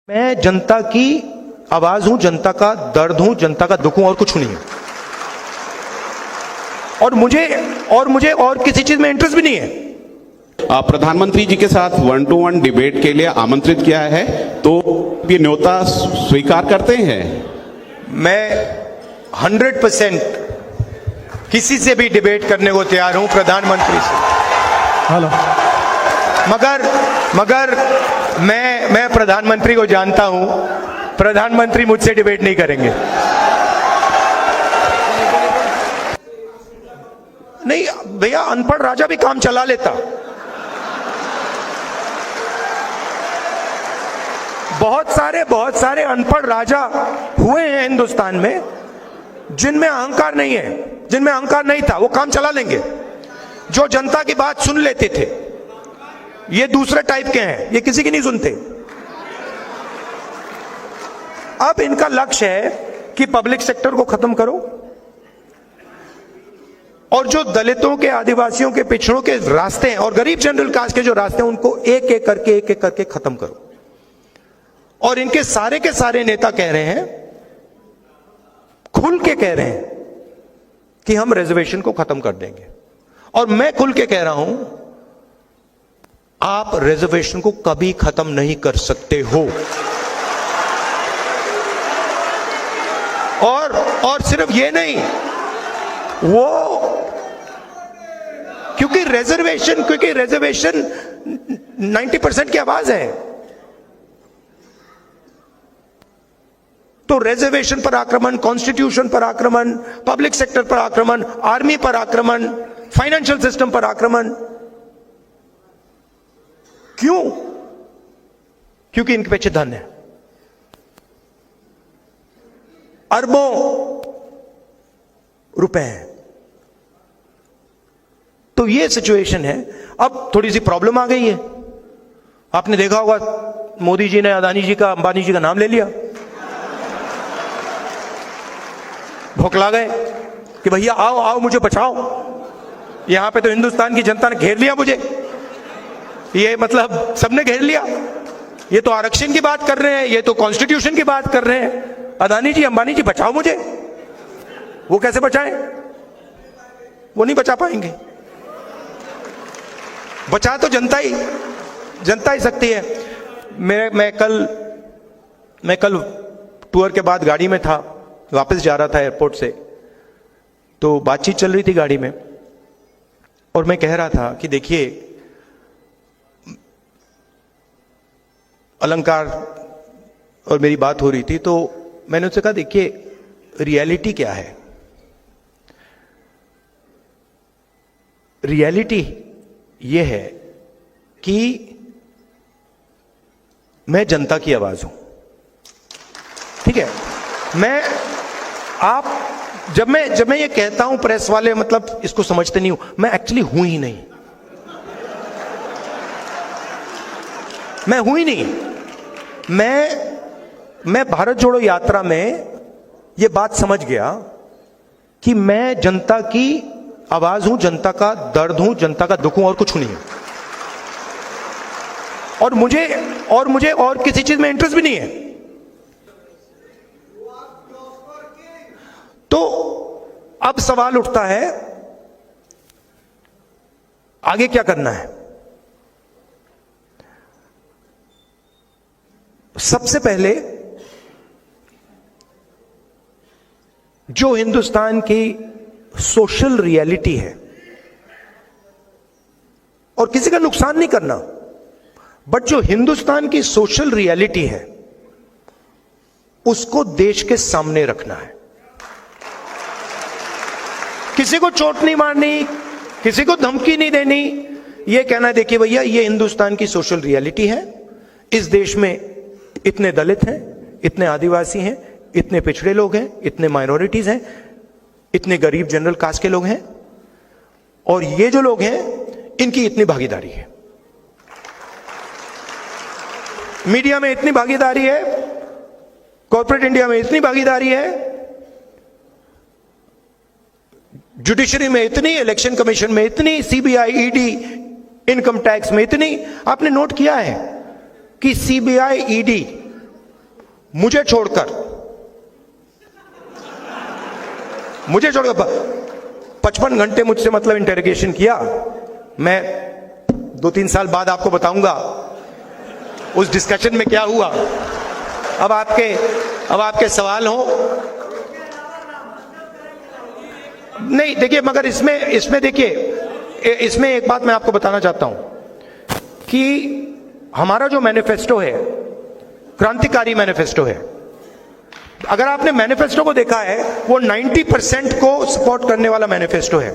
मैं जनता की आवाज हूं, जनता का दर्द हूं, जनता का दुख हूं, और कुछ नहीं है। और मुझे और किसी चीज में इंटरेस्ट भी नहीं है। प्रधानमंत्री जी के साथ 1-to-1 डिबेट के लिए आमंत्रित किया है, तो ये न्योता स्वीकार करते हैं? मैं 100% किसी से भी डिबेट करने को तैयार हूं, प्रधानमंत्री से। हेलो। मगर मैं प्रधानमंत्री को जानता हूं, प्रधानमंत्री मुझसे डिबेट नहीं करेंगे। नहीं भैया, अनपढ़ राजा भी काम चला लेता। बहुत सारे अनपढ़ राजा हुए हैं हिंदुस्तान में, जिनमें अहंकार नहीं है, जिनमें अहंकार नहीं था, वो काम चला लेंगे। जो जनता की बात सुन लेते थे, ये दूसरे टाइप के हैं, ये किसी की नहीं सुनते। अब इनका लक्ष्य है कि पब्लिक सेक्टर को खत्म करो, और जो दलितों के, आदिवासियों के, पिछड़ों के रास्ते हैं और गरीब जनरल कास्ट के जो रास्ते हैं, उनको एक एक करके खत्म करो। और इनके सारे के सारे नेता कह रहे हैं, खुल के कह रहे हैं कि हम रिजर्वेशन को खत्म कर देंगे। और मैं खुल के कह रहा हूं, आप रिजर्वेशन को कभी खत्म नहीं कर सकते हो। और सिर्फ ये नहीं, वो क्योंकि रिजर्वेशन 90% की आवाज है, तो रिजर्वेशन पर आक्रमण, कॉन्स्टिट्यूशन पर आक्रमण, पब्लिक सेक्टर पर आक्रमण, आर्मी पर आक्रमण, फाइनेंशियल सिस्टम पर आक्रमण। क्यों? क्योंकि इनके पीछे धन है, अरबों रुपए हैं। तो ये सिचुएशन है। अब थोड़ी सी प्रॉब्लम आ गई है। आपने देखा होगा, मोदी जी ने अदानी जी का, अंबानी जी का नाम ले लिया, भौंकला गए कि भैया आओ आओ मुझे बचाओ। यहां पे तो हिंदुस्तान की जनता ने घेर लिया मुझे, ये मतलब सबने घेर लिया। ये तो आरक्षण की बात कर रहे हैं, ये तो कॉन्स्टिट्यूशन की बात कर रहे हैं। अदानी जी, अंबानी जी, बचाओ मुझे। वो कैसे बचाएं? वो नहीं बचा पाएंगे। बचा तो जनता ही सकती है। मैं कल टूर के बाद गाड़ी में था, वापस जा रहा था एयरपोर्ट से, तो बातचीत चल रही थी गाड़ी में, और मैं कह रहा था कि देखिए, अलंकार और मेरी बात हो रही थी, तो मैंने उससे कहा, देखिए रियलिटी क्या है। रियलिटी यह है कि मैं जनता की आवाज हूं, ठीक है। जब मैं ये कहता हूं, प्रेस वाले मतलब इसको समझते नहीं हूं, मैं एक्चुअली हूं ही नहीं, मैं हूं ही नहीं। मैं भारत जोड़ो यात्रा में ये बात समझ गया कि मैं जनता की आवाज हूं, जनता का दर्द हूं, जनता का दुख हूं, और कुछ नहीं है। और मुझे और किसी चीज में इंटरेस्ट भी नहीं है। तो अब सवाल उठता है, आगे क्या करना है। सबसे पहले जो हिंदुस्तान की सोशल रियलिटी है, और किसी का नुकसान नहीं करना, बट जो हिंदुस्तान की सोशल रियलिटी है, उसको देश के सामने रखना है। किसी को चोट नहीं मारनी, किसी को धमकी नहीं देनी, यह कहना है, देखिए भैया, ये हिंदुस्तान की सोशल रियलिटी है। इस देश में इतने दलित हैं, इतने आदिवासी हैं, इतने पिछड़े लोग हैं, इतने माइनॉरिटीज हैं, इतने गरीब जनरल कास्ट के लोग हैं, और ये जो लोग हैं, इनकी इतनी भागीदारी है। मीडिया में इतनी भागीदारी है, कॉर्पोरेट इंडिया में इतनी भागीदारी है, जुडिशरी में इतनी, इलेक्शन कमीशन में इतनी, सीबीआई, ईडी, इनकम टैक्स में इतनी। आपने नोट किया है कि सीबीआई, ईडी मुझे छोड़कर 55 घंटे मुझसे मतलब इंटेरोगेशन किया। मैं 2-3 साल बाद आपको बताऊंगा उस डिस्कशन में क्या हुआ। अब आपके सवाल हो नहीं, देखिए, मगर इसमें देखिए, इसमें एक बात मैं आपको बताना चाहता हूं कि हमारा जो मैनिफेस्टो है क्रांतिकारी मैनिफेस्टो है। अगर आपने मैनिफेस्टो को देखा है, वो 90% को सपोर्ट करने वाला मैनिफेस्टो है।